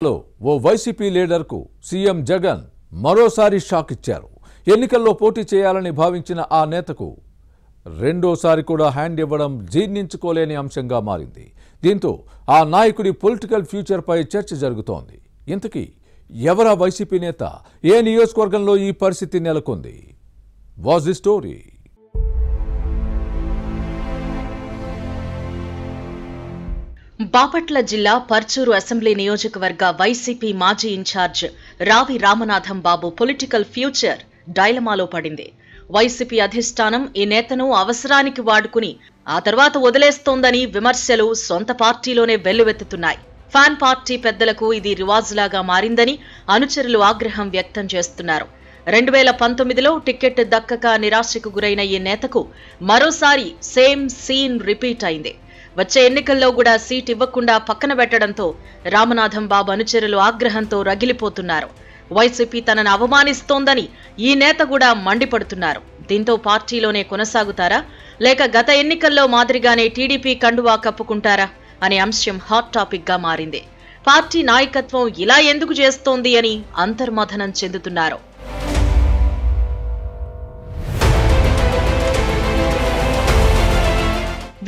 ఓ YCP లీడర్కు CM Jagan మరోసారి shock ఇచ్చారు. ఎన్నికల్లో పోటీ చేయాలని భావించిన ఆ నేతకు రెండోసారి కూడా హ్యాండ్ ఇవ్వడం జీర్ణించుకోలేని అంశంగా మారింది. దీంతో ఆ నాయకుడి పొలిటికల్ ఫ్యూచర్పై చర్చ జరుగుతోంది. ఇంతకీ ఎవరా వైసీపీ నేత? ఏ నియోజకవర్గంలో ఈ పరిస్థితి నెలకొంది? Was the story? బాపట్ల జిల్లా పర్చూరు అసెంబ్లీ నియోజకవర్గ వైసీపీ మాజీ ఇన్ఛార్జ్ రావి రామనాథం బాబు పొలిటికల్ ఫ్యూచర్ డైలమాలో పడింది. వైసీపీ అధిష్టానం ఈ నేతను అవసరానికి వాడుకుని ఆ తర్వాత వదిలేస్తోందని విమర్శలు సొంత పార్టీలోనే వెల్లువెత్తుతున్నాయి. ఫ్యాన్ పార్టీ పెద్దలకు ఇది రివాజులాగా మారిందని అనుచరులు ఆగ్రహం వ్యక్తం చేస్తున్నారు. 2019లో టికెట్ దక్కక నిరాశకు గురైన ఈ నేతకు మరోసారి సేమ్ సీన్ రిపీట్ అయింది. వచ్చే ఎన్నికల్లో కూడా సీట్ ఇవ్వకుండా పక్కన పెట్టడంతో రామనాథం బాబు అనుచరులు ఆగ్రహంతో రగిలిపోతున్నారు. వైసీపీ తనను అవమానిస్తోందని ఈ నేత కూడా మండిపడుతున్నారు. దీంతో పార్టీలోనే కొనసాగుతారా లేక గత ఎన్నికల్లో మాదిరిగానే టీడీపీ కండువా కప్పుకుంటారా అనే అంశం హాట్ టాపిక్ గా మారింది. పార్టీ నాయకత్వం ఇలా ఎందుకు చేస్తోంది అని అంతర్మథనం చెందుతున్నారు.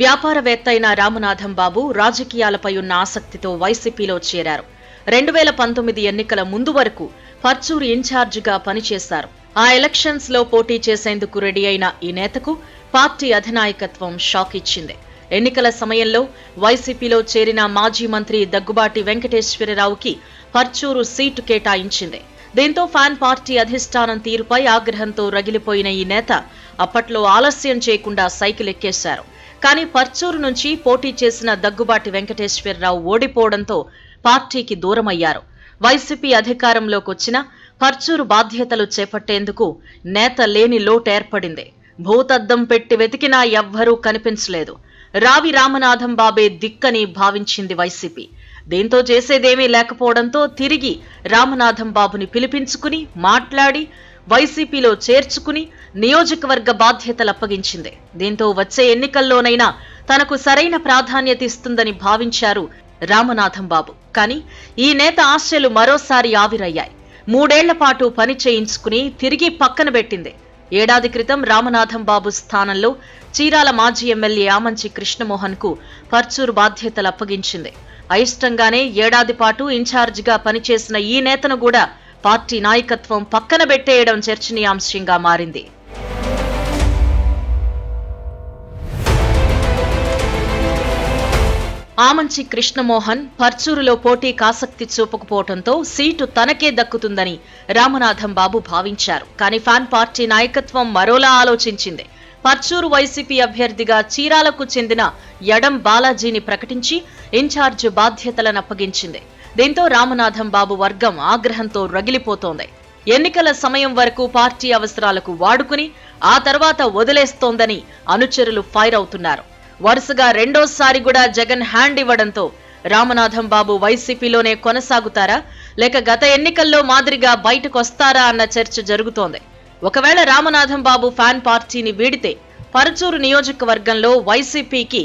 వ్యాపారవేత్త అయిన రామనాథం బాబు రాజకీయాలపై ఉన్న ఆసక్తితో వైసీపీలో చేరారు. 2019 ఎన్నికల ముందు వరకు పర్చూరు ఇన్ఛార్జిగా పనిచేశారు. ఆ ఎలక్షన్స్ లో పోటీ చేసేందుకు రెడీ అయిన ఈ నేతకు పార్టీ అధినాయకత్వం షాక్ ఇచ్చింది. ఎన్నికల సమయంలో వైసీపీలో చేరిన మాజీ మంత్రి దగ్గుబాటి వెంకటేశ్వరరావుకి పర్చూరు సీటు కేటాయించింది. దీంతో ఫ్యాన్ పార్టీ అధిష్టానం తీరుపై ఆగ్రహంతో రగిలిపోయిన ఈ నేత అప్పట్లో ఆలస్యం చేయకుండా సైకిల్ ఎక్కేశారు. కానీ పర్చూరు నుంచి పోటీ చేసిన దగ్గుబాటి వెంకటేశ్వరరావు ఓడిపోవడంతో పార్టీకి దూరమయ్యారు. వైసీపీ అధికారంలోకి వచ్చిన పర్చూరు బాధ్యతలు చేపట్టేందుకు నేత లేని లోటు ఏర్పడింది. భూతద్దం పెట్టి వెతికినా ఎవ్వరూ కనిపించలేదు. రావి రామనాథం బాబే దిక్కని భావించింది వైసీపీ. దీంతో చేసేదేమీ లేకపోవడంతో తిరిగి రామనాథం బాబుని పిలిపించుకుని మాట్లాడి వైసీపీలో చేర్చుకుని నియోజకవర్గ బాధ్యతలు అప్పగించింది. దీంతో వచ్చే ఎన్నికల్లోనైనా తనకు సరైన ప్రాధాన్యత ఇస్తుందని భావించారు రామనాథం బాబు. కానీ ఈ నేత ఆశలు మరోసారి ఆవిరయ్యాయి. 3 ఏళ్ల పాటు పని చేయించుకుని తిరిగి పక్కన పెట్టింది. ఏడాది క్రితం రామనాథం బాబు స్థానంలో చీరాల మాజీ ఎమ్మెల్యే ఆమంచి కృష్ణమోహన్ కు పర్చూరు బాధ్యతలు అప్పగించింది. అయిష్టంగానే ఏడాది పాటు ఇన్ఛార్జిగా పనిచేసిన ఈ నేతను కూడా పార్టీ నాయకత్వం పక్కన పెట్టేయడం చర్చనీయాంశంగా మారింది. ఆమంచి కృష్ణమోహన్ పర్చూరులో పోటీకి ఆసక్తి చూపకపోవడంతో సీటు తనకే దక్కుతుందని రామనాథం బాబు భావించారు. కానీ ఫ్యాన్ పార్టీ నాయకత్వం మరోలా ఆలోచించింది. పర్చూరు వైసీపీ అభ్యర్థిగా చీరాలకు చెందిన యడం బాలాజీని ప్రకటించి ఇన్ఛార్జ్ బాధ్యతలను అప్పగించింది. దీంతో రామనాథం బాబు వర్గం ఆగ్రహంతో రగిలిపోతోంది. ఎన్నికల సమయం వరకు పార్టీ అవసరాలకు వాడుకుని ఆ తర్వాత వదిలేస్తోందని అనుచరులు ఫైర్ అవుతున్నారు. వరుసగా రెండోసారి కూడా జగన్ హ్యాండ్ ఇవ్వడంతో రామనాథం బాబు వైసీపీలోనే కొనసాగుతారా లేక గత ఎన్నికల్లో మాదిరిగా బయటకొస్తారా అన్న చర్చ జరుగుతోంది. ఒకవేళ రామనాథం బాబు ఫ్యాన్ పార్టీని వీడితే పర్చూరు నియోజకవర్గంలో వైసీపీకి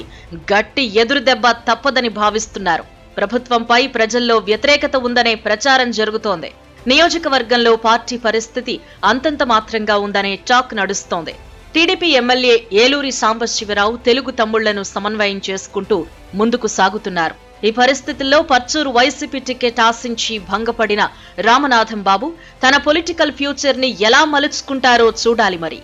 గట్టి ఎదురుదెబ్బ తప్పదని భావిస్తున్నారు. ప్రభుత్వంపై ప్రజల్లో వ్యతిరేకత ఉందనే ప్రచారం జరుగుతోంది. నియోజకవర్గంలో పార్టీ పరిస్థితి అంతంత మాత్రంగా ఉందనే టాక్ నడుస్తోంది. టీడీపీ ఎమ్మెల్యే ఏలూరి సాంబశివరావు తెలుగు తమ్ముళ్లను సమన్వయం చేసుకుంటూ ముందుకు సాగుతున్నారు. ఈ పరిస్థితుల్లో పర్చూరు వైసీపీ టికెట్ ఆశించి భంగపడిన రామనాథం బాబు తన పొలిటికల్ ఫ్యూచర్ ని ఎలా మలుచుకుంటారో చూడాలి మరి.